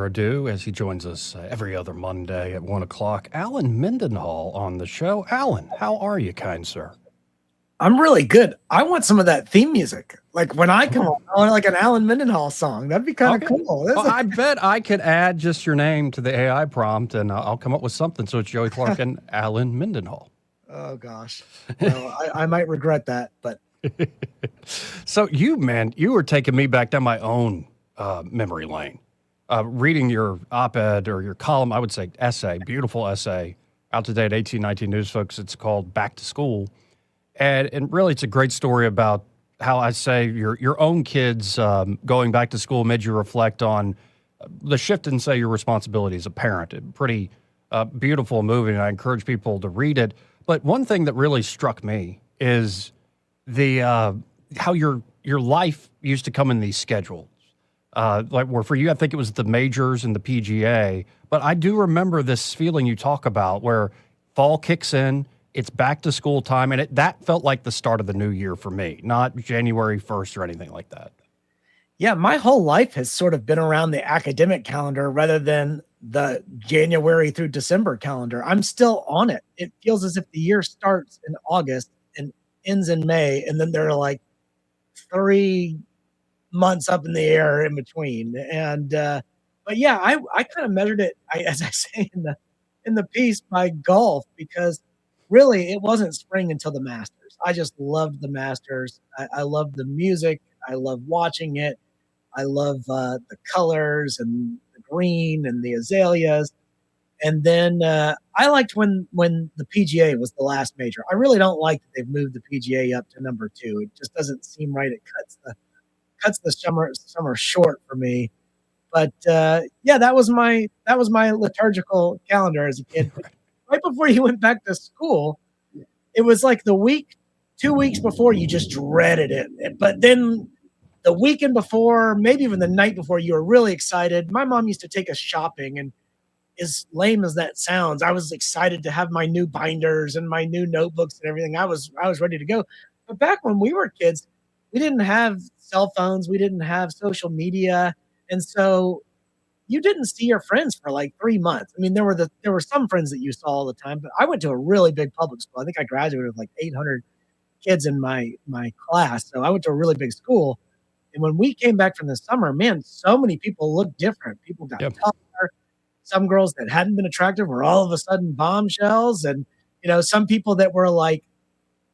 ado, as he joins us every other Monday at 1 o'clock, Alan Mendenhall on the show. Alan, how are you, kind sir? I'm really good. I want some of that theme music. Like when I come on, I want like an Alan Mendenhall song. That'd be kind of Okay. cool. Well, I bet I could add just your name to the AI prompt and I'll come up with something. So it's Joey Clark and Alan Mendenhall. Oh gosh. Well, I might regret that, but So you were taking me back down my own memory lane. Reading your op-ed or your column, I would say essay, beautiful essay, out to date 1819 News, folks. It's called Back to School. And really, it's a great story about how I say your own kids going back to school made you reflect on the shift in, say, your responsibility as a parent. A pretty beautiful movie, and I encourage people to read it. But one thing that really struck me is the how your life used to come in these schedules. Like where for you, I think it was the majors and the PGA. But I do remember this feeling you talk about where fall kicks in, it's back to school time, and that felt like the start of the new year for me, not January 1st or anything like that. yeah, my whole life has sort of been around the academic calendar rather than the January through December calendar. I'm still on it. It feels as if the year starts in August and ends in May, and then there are like 3 months up in the air in between. And but yeah, I kind of measured it, as I say in the piece, by golf, because really it wasn't spring until the Masters. I just loved the Masters. I loved the music. I love watching it. I love the colors and the green and the azaleas. And then I liked when the PGA was the last major. I really don't like that they've moved the PGA up to number two. It just doesn't seem right. It cuts the summer short for me. But yeah, that was my liturgical calendar as a kid. Right before you went back to school, it was like the week, 2 weeks before, you just dreaded it. But then the weekend before, maybe even the night before, you were really excited. My mom used to take us shopping, and as lame as that sounds, I was excited to have my new binders and my new notebooks and everything. I was ready to go. But back when we were kids, we didn't have cell phones, we didn't have social media, and so you didn't see your friends for like 3 months. I mean, there were some friends that you saw all the time, but I went to a really big public school. I think I graduated with like 800 kids in my class, so I went to a really big school. And when we came back from the summer, man, so many people looked different. People got Yep. taller. Some girls that hadn't been attractive were all of a sudden bombshells, and some people that were like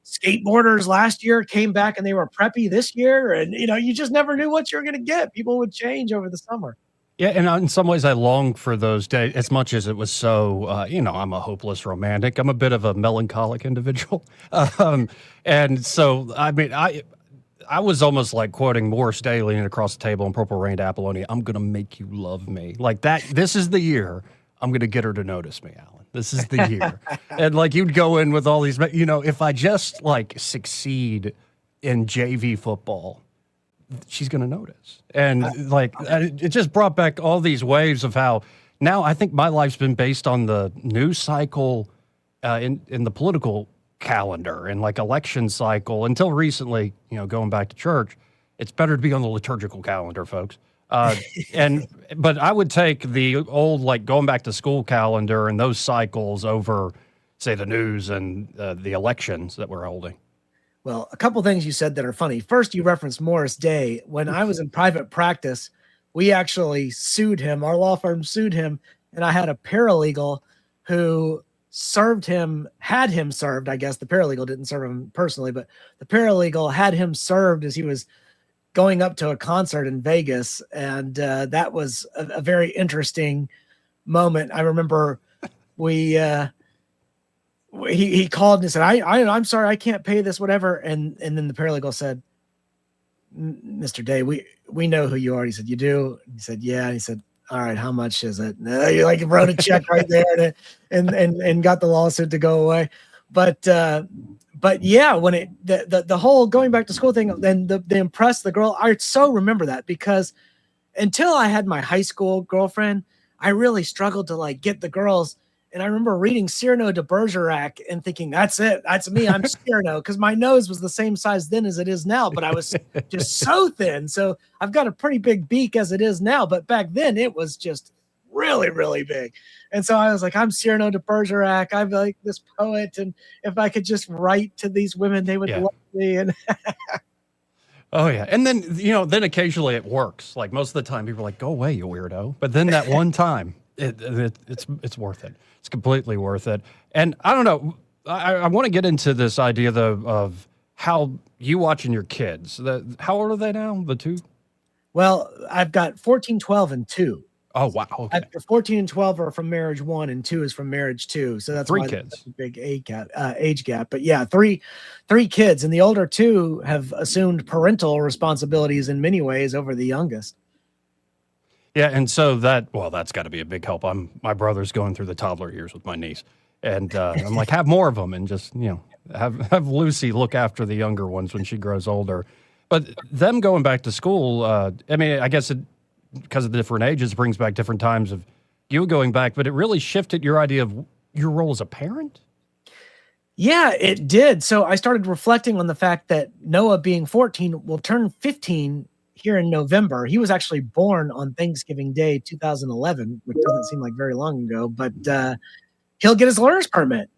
skateboarders last year came back and they were preppy this year, and you just never knew what you were going to get. People would change over the summer. Yeah, and in some ways, I long for those days as much as it was so. I'm a hopeless romantic. I'm a bit of a melancholic individual, and so I mean, I was almost like quoting Morris Day leaning across the table in Purple Rain to Apollonia. I'm gonna make you love me like that. This is the year I'm gonna get her to notice me, Alan. This is the year, and like you'd go in with all these. If I just like succeed in JV football, she's going to notice. And it just brought back all these waves of how now I think my life's been based on the news cycle in the political calendar and like election cycle until recently, going back to church. It's better to be on the liturgical calendar, folks. But I would take the old, like going back to school calendar and those cycles over, say, the news and the elections that we're holding. Well, a couple things you said that are funny. First, you referenced Morris Day. When I was in private practice, we actually sued him. Our law firm sued him, and I had a paralegal who had him served. I guess the paralegal didn't serve him personally, but the paralegal had him served as he was going up to a concert in Vegas, and that was a very interesting moment. I remember he called and said, I'm sorry, I can't pay this, whatever. And then the paralegal said, Mr. Day, we know who you are. He said, you do? He said, yeah. And he said, all right, how much is it? And he like wrote a check right there and got the lawsuit to go away. But yeah, when the whole going back to school thing, then the impress the girl, I so remember that because until I had my high school girlfriend, I really struggled to like get the girls. And I remember reading Cyrano de Bergerac and thinking, that's it. That's me. I'm Cyrano. Because my nose was the same size then as it is now, but I was just so thin. So I've got a pretty big beak as it is now. But back then it was just really, really big. And so I was like, I'm Cyrano de Bergerac. I'm like this poet. And if I could just write to these women, they would Yeah. love me. And Oh yeah, and then then occasionally it works. Like most of the time, people are like, "Go away, you weirdo." But then that one time, it's worth it. It's completely worth it. And I don't know. I want to get into this idea though of how you watching your kids. How old are they now? The two? well, I've got 14, 12, and 2. Oh wow. Okay. 14 and 12 are from marriage 1 and 2 is from marriage 2. So that's Three why kids. there's a big age gap. But yeah, three kids, and the older 2 have assumed parental responsibilities in many ways over the youngest. Yeah, and so that's got to be a big help. My brother's going through the toddler years with my niece, and I'm like, have more of them, and just have Lucy look after the younger ones when she grows older. But them going back to school, I mean, I guess because of the different ages, brings back different times of you going back, but it really shifted your idea of your role as a parent. Yeah, it did. So I started reflecting on the fact that Noah, being 14, will turn 15 here in November. He was actually born on Thanksgiving Day, 2011, which doesn't seem like very long ago, but he'll get his learner's permit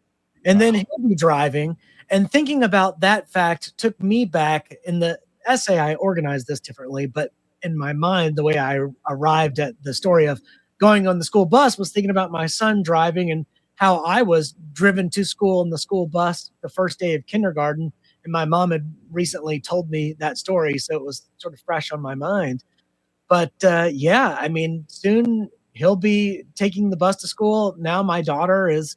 and then he'll be driving. And thinking about that fact took me back. In the essay, I organized this differently, but in my mind, the way I arrived at the story of going on the school bus was thinking about my son driving and how I was driven to school in the school bus the first day of kindergarten. And my mom had recently told me that story, so it was sort of fresh on my mind. But yeah, I mean, soon he'll be taking the bus to school. Now my daughter is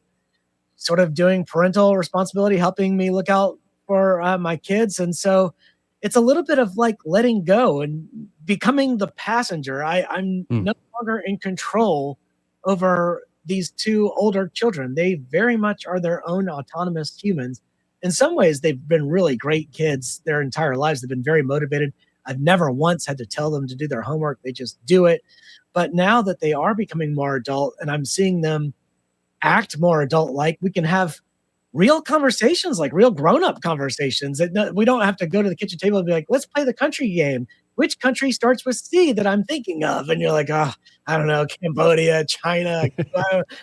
sort of doing parental responsibility, helping me look out for my kids. And so it's a little bit of like letting go and becoming the passenger. I'm no longer in control over these 2 older children. They very much are their own autonomous humans. In some ways, they've been really great kids their entire lives. They've been very motivated. I've never once had to tell them to do their homework. They just do it. But now that they are becoming more adult and I'm seeing them act more adult like, we can have real conversations, like real grown-up conversations. We don't have to go to the kitchen table and be like, let's play the country game. Which country starts with C that I'm thinking of? And you're like, oh, I don't know, Cambodia, China,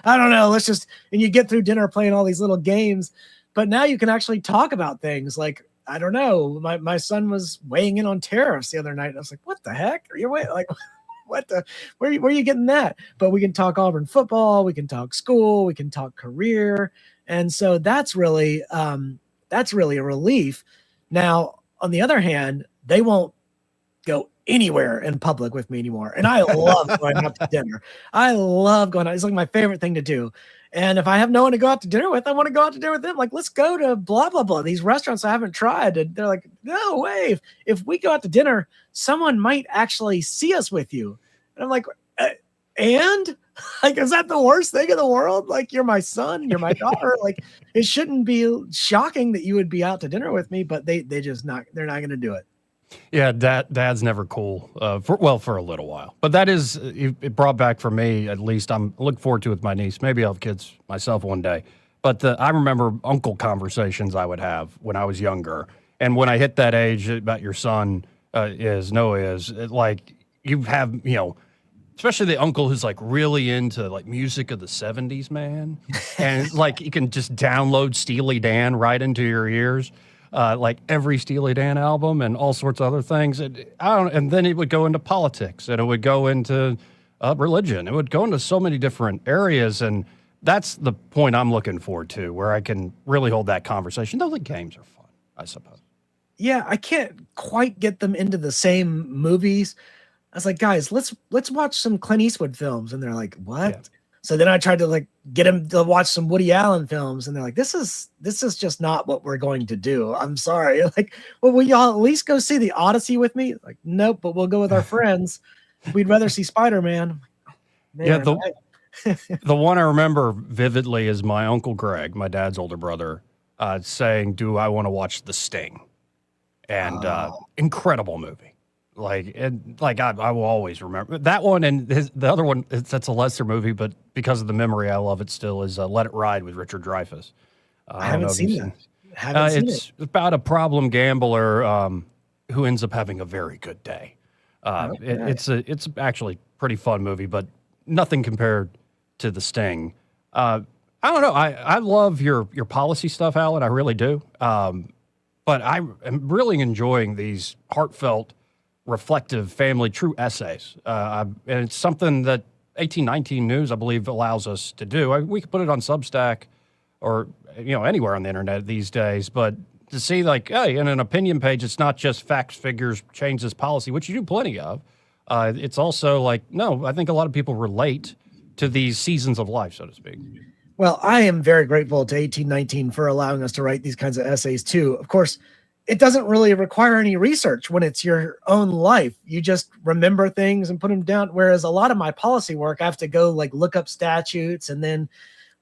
I don't know. And you get through dinner playing all these little games. But now you can actually talk about things like, I don't know, my son was weighing in on tariffs the other night. I was like, what the heck? Are you like, where are you getting that? But we can talk Auburn football, we can talk school, we can talk career. And so that's really a relief. Now, on the other hand, they won't go anywhere in public with me anymore. And I love going out to dinner. I love going out. It's like my favorite thing to do. And if I have no one to go out to dinner with, I want to go out to dinner with them. Like, let's go to blah, blah, blah. These restaurants I haven't tried. And they're like, no way. If we go out to dinner, someone might actually see us with you. And I'm like, and like, is that the worst thing in the world? Like, you're my son, you're my daughter. Like, it shouldn't be shocking that you would be out to dinner with me, but they're not going to do it. Yeah, dad's never cool. For a little while, but that is it brought back for me. At least I'm looking forward to it with my niece. Maybe I'll have kids myself one day. But I remember uncle conversations I would have when I was younger, and when I hit that age about your son like you have especially the uncle who's like really into like music of the 70s, man, and like you can just download Steely Dan right into your ears. Like every Steely Dan album and all sorts of other things. And then it would go into politics and it would go into religion. It would go into so many different areas. And that's the point I'm looking forward to, where I can really hold that conversation. Though the games are fun, I suppose. Yeah, I can't quite get them into the same movies. I was like, guys, let's watch some Clint Eastwood films. And they're like, what? Yeah. So then I tried to like get him to watch some Woody Allen films, and they're like, this is just not what we're going to do. I'm sorry. Like, well, will y'all at least go see the Odyssey with me? Like, nope, but we'll go with our friends. We'd rather see Spider-Man. Yeah, the one I remember vividly is my Uncle Greg, my dad's older brother, saying, do I want to watch The Sting? And incredible movie. I will always remember that one, and the other one. That's a lesser movie, but because of the memory, I love it still. Is Let It Ride with Richard Dreyfuss. I I don't know haven't if you've seen that. seen. Haven't seen it. It's about a problem gambler who ends up having a very good day. Okay. It's actually pretty fun movie, but nothing compared to The Sting. I don't know. I love your policy stuff, Alan. I really do. But I am really enjoying these heartfelt, reflective, family, true essays. And it's something that 1819 News, I believe, allows us to do. We could put it on Substack or anywhere on the internet these days. But to see hey, in an opinion page, it's not just facts, figures, change this policy, which you do plenty of. It's also no, I think a lot of people relate to these seasons of life, so to speak. Well, I am very grateful to 1819 for allowing us to write these kinds of essays too. Of course, it doesn't really require any research when it's your own life. You just remember things and put them down. Whereas a lot of my policy work, I have to go look up statutes and then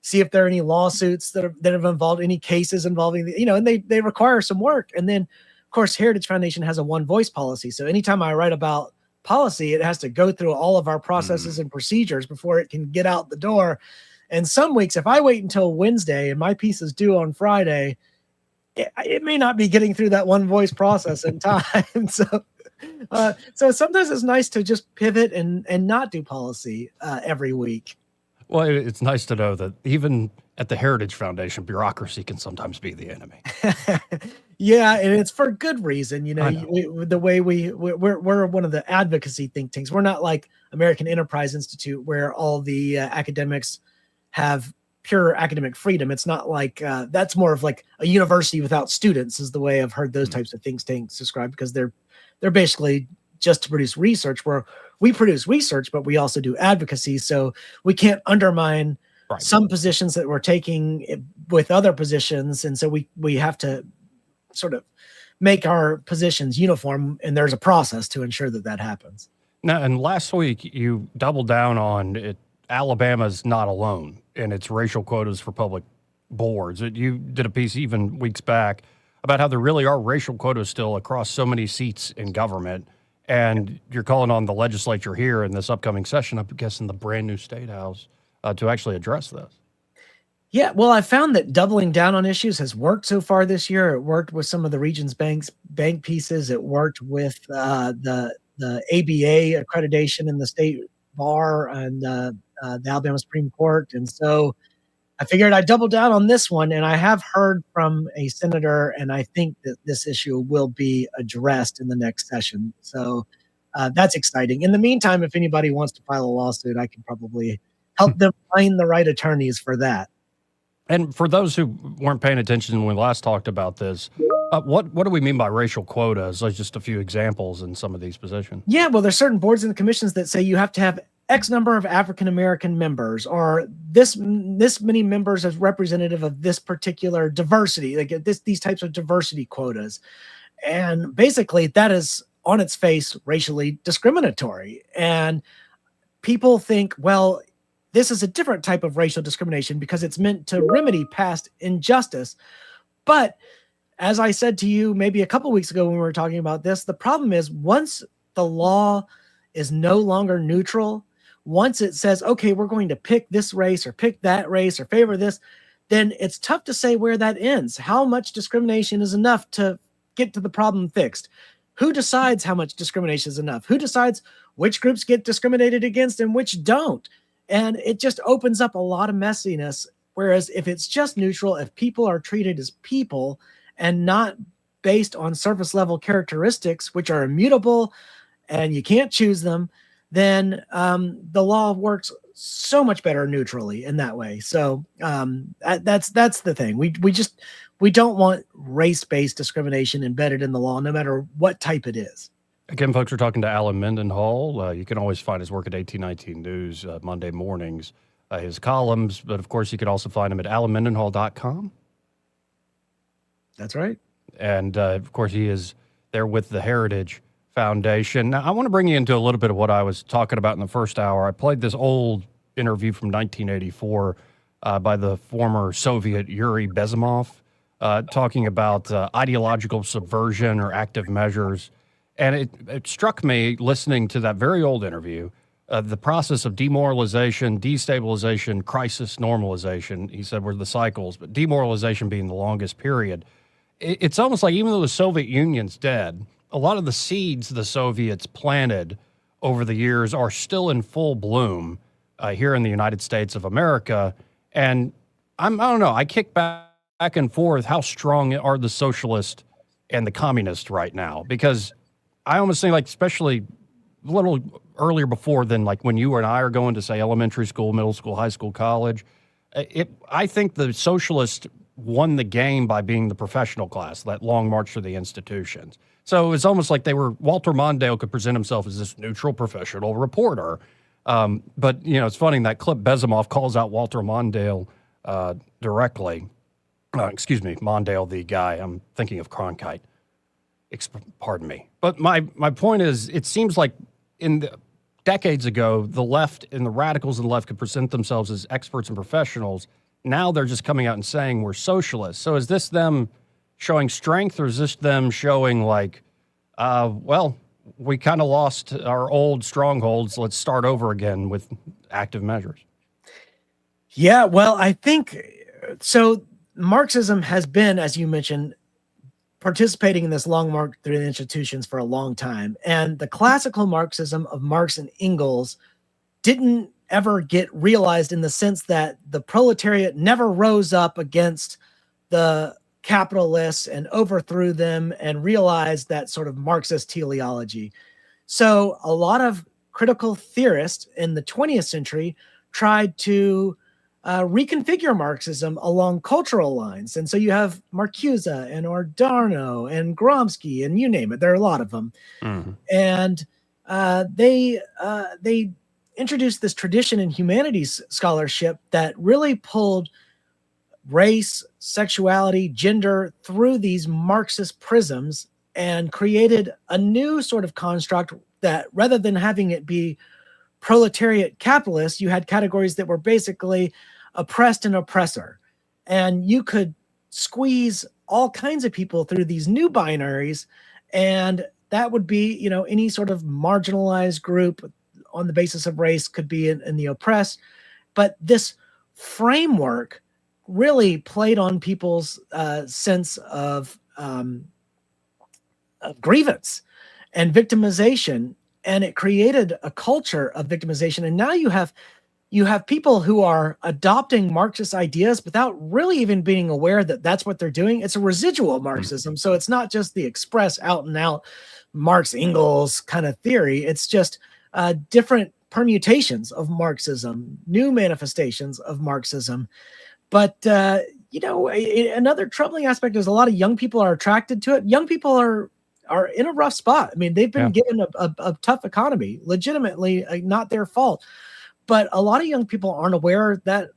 see if there are any lawsuits that have involved any cases involving and they require some work. And then, of course, Heritage Foundation has a one voice policy. So anytime I write about policy, it has to go through all of our processes and procedures before it can get out the door. And some weeks, if I wait until Wednesday and my piece is due on Friday, it may not be getting through that one voice process in time. So sometimes it's nice to just pivot and not do policy every week. Well, it's nice to know that even at the Heritage Foundation, bureaucracy can sometimes be the enemy. Yeah, and it's for good reason. The way we're one of the advocacy think tanks. We're not like American Enterprise Institute, where all the academics have pure academic freedom. It's not like that's more of like a university without students is the way I've heard those types of think tanks described, because they're basically just to produce research, where we produce research, but we also do advocacy. So we can't undermine some positions that we're taking with other positions. And so we have to sort of make our positions uniform, and there's a process to ensure that happens. Now, and last week you doubled down on it. Alabama's not alone in its racial quotas for public boards. You did a piece even weeks back about how there really are racial quotas still across so many seats in government. And you're calling on the legislature here in this upcoming session, I'm guessing the brand new State House, to actually address this. Yeah, well, I found that doubling down on issues has worked so far this year. It worked with some of the region's bank pieces. It worked with the ABA accreditation in the state bar and the Alabama Supreme Court. And so I figured I'd double down on this one. And I have heard from a senator, and I think that this issue will be addressed in the next session. So that's exciting. In the meantime, if anybody wants to file a lawsuit, I can probably help them find the right attorneys for that. And for those who weren't paying attention when we last talked about this, what do we mean by racial quotas? Like just a few examples in some of these positions. Yeah, well, there's certain boards and commissions that say you have to have X number of African-American members, or this many members as representative of this particular diversity, like these types of diversity quotas. And basically that is on its face racially discriminatory. And people think, well, this is a different type of racial discrimination because it's meant to remedy past injustice. But as I said to you maybe a couple weeks ago when we were talking about this, the problem is once the law is no longer neutral, once it says, okay, we're going to pick this race or pick that race or favor this, then it's tough to say where that ends. How much discrimination is enough to get to the problem fixed? Who decides how much discrimination is enough? Who decides which groups get discriminated against and which don't? And it just opens up a lot of messiness. Whereas if it's just neutral, if people are treated as people and not based on surface level characteristics, which are immutable and you can't choose them, then the law works so much better neutrally in that way. So that's the thing. We don't want race-based discrimination embedded in the law, no matter what type it is. Again, folks, we're talking to Alan Mendenhall. You can always find his work at 1819 News Monday mornings, his columns, but of course you can also find him at alanmendenhall.com. That's right. And of course he is there with the Heritage Foundation. Now, I want to bring you into a little bit of what I was talking about in the first hour. I played this old interview from 1984 by the former Soviet Yuri Bezimov, talking about ideological subversion or active measures. And it struck me listening to that very old interview, the process of demoralization, destabilization, crisis, normalization. He said were the cycles, but demoralization being the longest period. It's almost like even though the Soviet Union's dead, a lot of the seeds the Soviets planted over the years are still in full bloom here in the United States of America. And I don't know, I kick back and forth. How strong are the socialists and the communists right now? Because I almost think, like, especially a little earlier before than like when you and I are going to, say, elementary school, middle school, high school, college, I think the socialists won the game by being the professional class, that long march through the institutions. So it's almost like Walter Mondale could present himself as this neutral professional reporter. But, it's funny, in that clip, Bezimov calls out Walter Mondale directly. Excuse me, Mondale, the guy. I'm thinking of Cronkite. Pardon me. But my point is, it seems like decades ago, the left and the radicals of the left could present themselves as experts and professionals. Now they're just coming out and saying we're socialists. So is this them showing strength, or is this them showing like, well, we kind of lost our old strongholds. Let's start over again with active measures? Yeah, well, I think so. Marxism has been, as you mentioned, participating in this long march through the institutions for a long time. And the classical Marxism of Marx and Engels didn't ever get realized, in the sense that the proletariat never rose up against the capitalists and overthrew them and realized that sort of Marxist teleology. So a lot of critical theorists in the 20th century tried to reconfigure Marxism along cultural lines. And so you have Marcuse and Adorno and Gramsci, and you name it. There are a lot of them. Mm-hmm. And they introduced this tradition in humanities scholarship that really pulled race, sexuality, gender through these Marxist prisms and created a new sort of construct that, rather than having it be proletariat capitalist, you had categories that were basically oppressed and oppressor. And you could squeeze all kinds of people through these new binaries, and that would be, any sort of marginalized group on the basis of race could be in the oppressed. But this framework really played on people's sense of grievance and victimization, and it created a culture of victimization. And now you have people who are adopting Marxist ideas without really even being aware that that's what they're doing. It's a residual Marxism. So it's not just the express out and out Marx Engels kind of theory. It's just different permutations of Marxism, new manifestations of Marxism. But, another troubling aspect is a lot of young people are attracted to it. Young people are in a rough spot. I mean, they've been given a tough economy, legitimately, not their fault. But a lot of young people aren't aware that,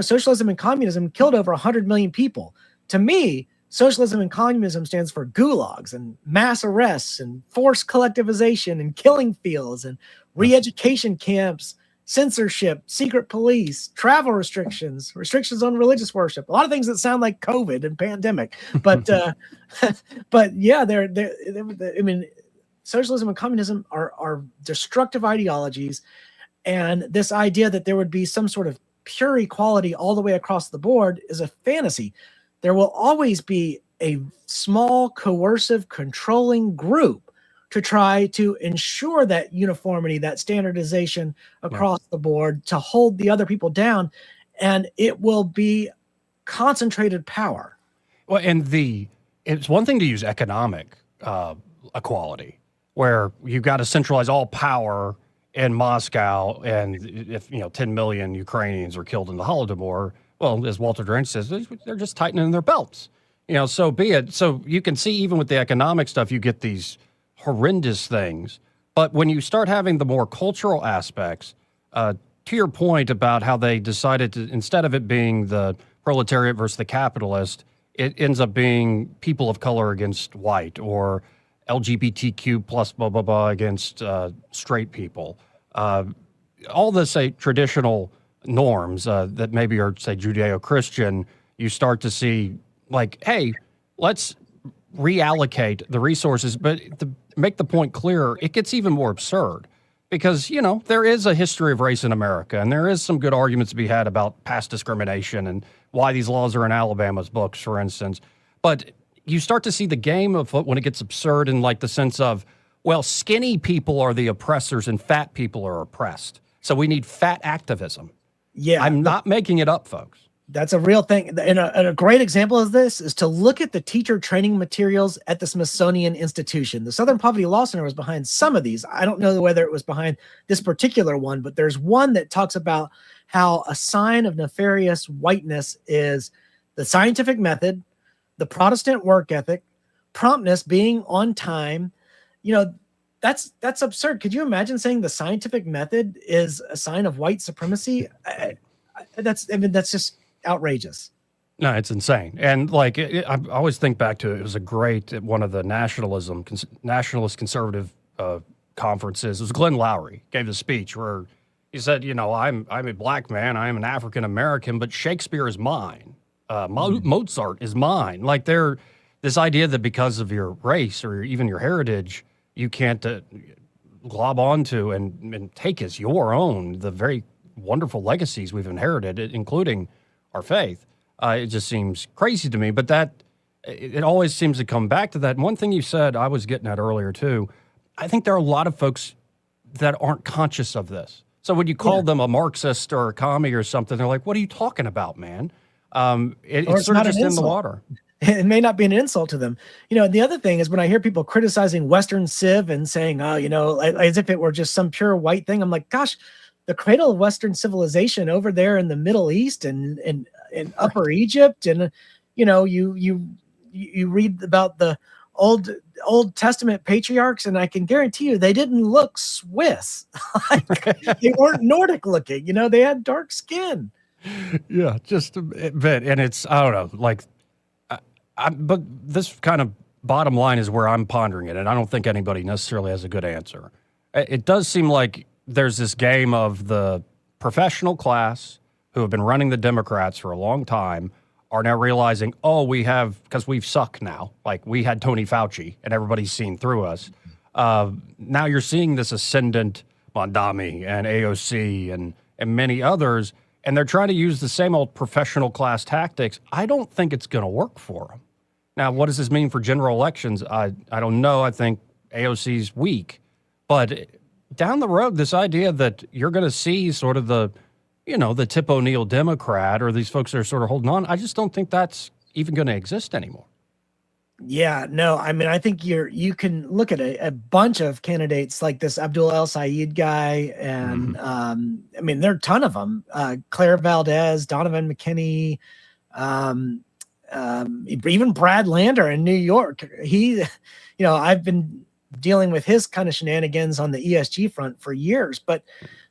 socialism and communism killed over 100 million people. To me, socialism and communism stands for gulags and mass arrests and forced collectivization and killing fields and re-education camps, censorship, secret police, travel restrictions, restrictions on religious worship. A lot of things that sound like COVID and pandemic. But but yeah, I mean, socialism and communism are destructive ideologies. And this idea that there would be some sort of pure equality all the way across the board is a fantasy. There will always be a small, coercive, controlling group to try to ensure that uniformity, that standardization across the board, to hold the other people down. And it will be concentrated power. Well, and it's one thing to use economic equality, where you've got to centralize all power in Moscow, and if 10 million Ukrainians are killed in the Holodomor, well, as Walter Duranty says, they're just tightening their belts. So be it. So you can see, even with the economic stuff, you get these horrendous things. But when you start having the more cultural aspects, to your point about how they decided to, instead of it being the proletariat versus the capitalist, it ends up being people of color against white, or LGBTQ plus blah, blah, blah against straight people. All the, say, traditional norms that maybe are, say, Judeo-Christian, you start to see, like, hey, let's reallocate the resources. But to make the point clearer, it gets even more absurd because, there is a history of race in America, and there is some good arguments to be had about past discrimination and why these laws are in Alabama's books, for instance. But you start to see the game of when it gets absurd in like the sense of, well, skinny people are the oppressors and fat people are oppressed. So we need fat activism. Yeah. I'm not making it up, folks. That's a real thing. And a great example of this is to look at the teacher training materials at the Smithsonian Institution. The Southern Poverty Law Center was behind some of these. I don't know whether it was behind this particular one, but there's one that talks about how a sign of nefarious whiteness is the scientific method, the Protestant work ethic, promptness, being on time. That's absurd. Could you imagine saying the scientific method is a sign of white supremacy? That's just outrageous. No, it's insane. And like, I always think back to it. It was a great, one of the nationalist conservative conferences. It was Glenn Lowry gave a speech where he said, I'm a black man. I am an African American, but Shakespeare is mine. Mozart is mine. Like this idea that because of your race or even your heritage, you can't glob onto and take as your own the very wonderful legacies we've inherited, including our faith. It just seems crazy to me, but it always seems to come back to that. And one thing you said, I was getting at earlier too, I think there are a lot of folks that aren't conscious of this. So when you call them a Marxist or a commie or something, they're like, what are you talking about, man? It's sort of just in the water. It may not be an insult to them. The other thing is when I hear people criticizing Western Civ and saying, as if it were just some pure white thing, I'm like, gosh, the cradle of Western civilization over there in the Middle East and in Upper Egypt. And, you read about the Old Testament patriarchs, and I can guarantee you they didn't look Swiss. They weren't Nordic looking, they had dark skin. Yeah, just a bit. And it's, I don't know, like, but this kind of bottom line is where I'm pondering it. And I don't think anybody necessarily has a good answer. It does seem like there's this game of the professional class who have been running the Democrats for a long time are now realizing, because we've sucked now. Like we had Tony Fauci and everybody's seen through us. Now you're seeing this ascendant Mondami and AOC and many others, and they're trying to use the same old professional class tactics. I don't think it's going to work for them. Now, what does this mean for general elections? I don't know. I think AOC's weak, but down the road, this idea that you're going to see sort of the Tip O'Neill Democrat or these folks that are sort of holding on, I just don't think that's even going to exist anymore. Yeah, no, I mean, I think you can look at a bunch of candidates like this Abdul El Sayed guy, and I mean, there are a ton of them. Claire Valdez, Donovan McKinney, even Brad Lander in New York. I've been dealing with his kind of shenanigans on the ESG front for years, but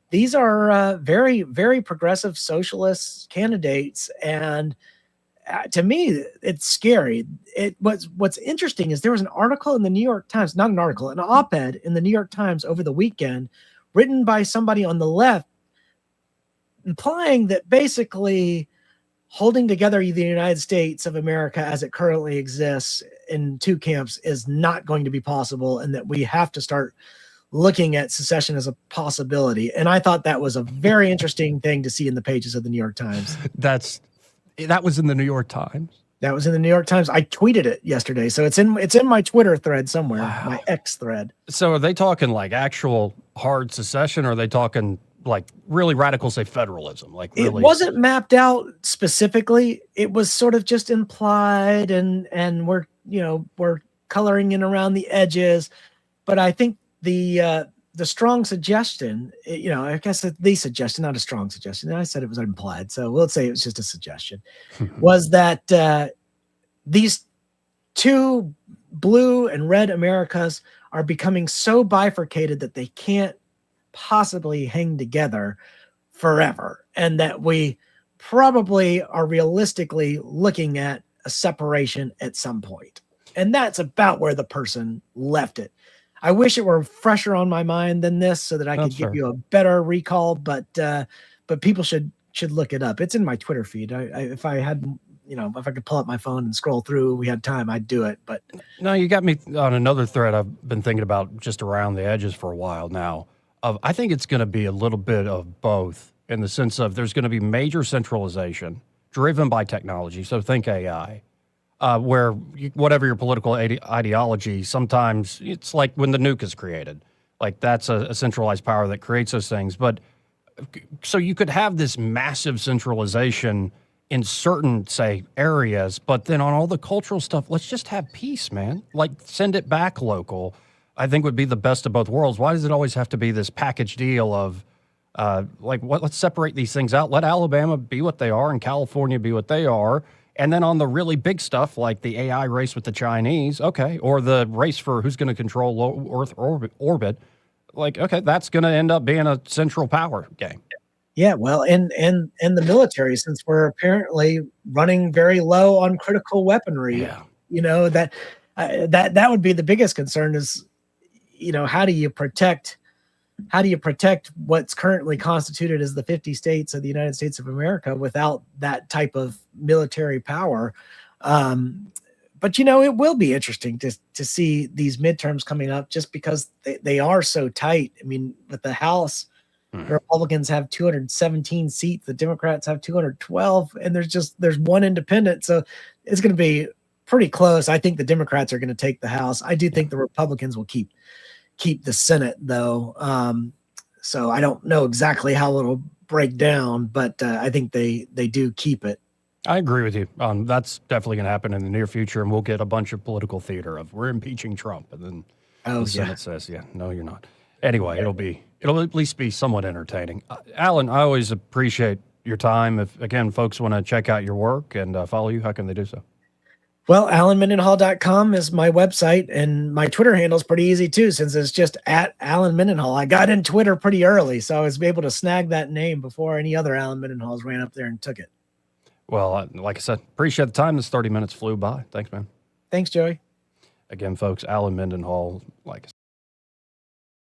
these are very, very progressive socialist candidates, and to me, it's scary. What's interesting is there was an article in the New York Times, not an article, an op-ed in the New York Times over the weekend, written by somebody on the left, implying that basically holding together the United States of America as it currently exists in two camps is not going to be possible, and that we have to start looking at secession as a possibility. And I thought that was a very interesting thing to see in the pages of the New York Times. That was in the New York Times? That was in the New York Times. I tweeted it yesterday, so it's in my Twitter thread somewhere, my X thread. So are they talking like actual hard secession, or are they talking like really radical, say, federalism? Like really? It wasn't mapped out specifically. It was sort of just implied, and we're coloring in around the edges. But I think the strong suggestion, I guess the suggestion, not a strong suggestion. I said it was implied, so we'll say it was just a suggestion, was that these two blue and red Americas are becoming so bifurcated that they can't possibly hang together forever, and that we probably are realistically looking at a separation at some point. And that's about where the person left it. I wish it were fresher on my mind than this so that I could give you a better recall, but people should look it up. It's in my Twitter feed. If I had if I could pull up my phone and scroll through, we had time, I'd do it. But No, you got me on another thread I've been thinking about just around the edges for a while now. I think it's going to be a little bit of both in the sense of there's going to be major centralization driven by technology. So think AI, where whatever your political ideology, sometimes it's like when the nuke is created, like that's a centralized power that creates those things. But so you could have this massive centralization in certain, say, areas, but then on all the cultural stuff, let's just have peace, man. Like send it back local. I think would be the best of both worlds. Why does it always have to be this package deal of let's separate these things out. Let Alabama be what they are and California be what they are. And then on the really big stuff like the AI race with the Chinese, okay, or the race for who's going to control low Earth orbit, like, okay, that's going to end up being a central power game. Yeah, well, and the military, since we're apparently running very low on critical weaponry, Yeah. that would be the biggest concern is, how do you protect what's currently constituted as the 50 states of the United States of America without that type of military power? But it will be interesting to see these midterms coming up just because they are so tight. I mean, with the House, the Republicans have 217 seats, the Democrats have 212, and there's one independent. So it's going to be pretty close. I think the Democrats are going to take the House. I do think the Republicans will keep the Senate, though. So I don't know exactly how it'll break down, but I think they do keep it. I agree with you. That's definitely going to happen in the near future, and we'll get a bunch of political theater of we're impeaching Trump, and then the Senate says, "Yeah, no, you're not." Anyway, it'll at least be somewhat entertaining. Alan, I always appreciate your time. If again, folks want to check out your work and follow you, how can they do so? Well, AlanMendenhall.com is my website, and my Twitter handle is pretty easy too, since it's just at Alan Mendenhall. I got in Twitter pretty early, so I was able to snag that name before any other Alan Mendenhalls ran up there and took it. Well, like I said, appreciate the time. This 30 minutes flew by. Thanks, man. Thanks, Joey. Again, folks, Alan Mendenhall, like I said.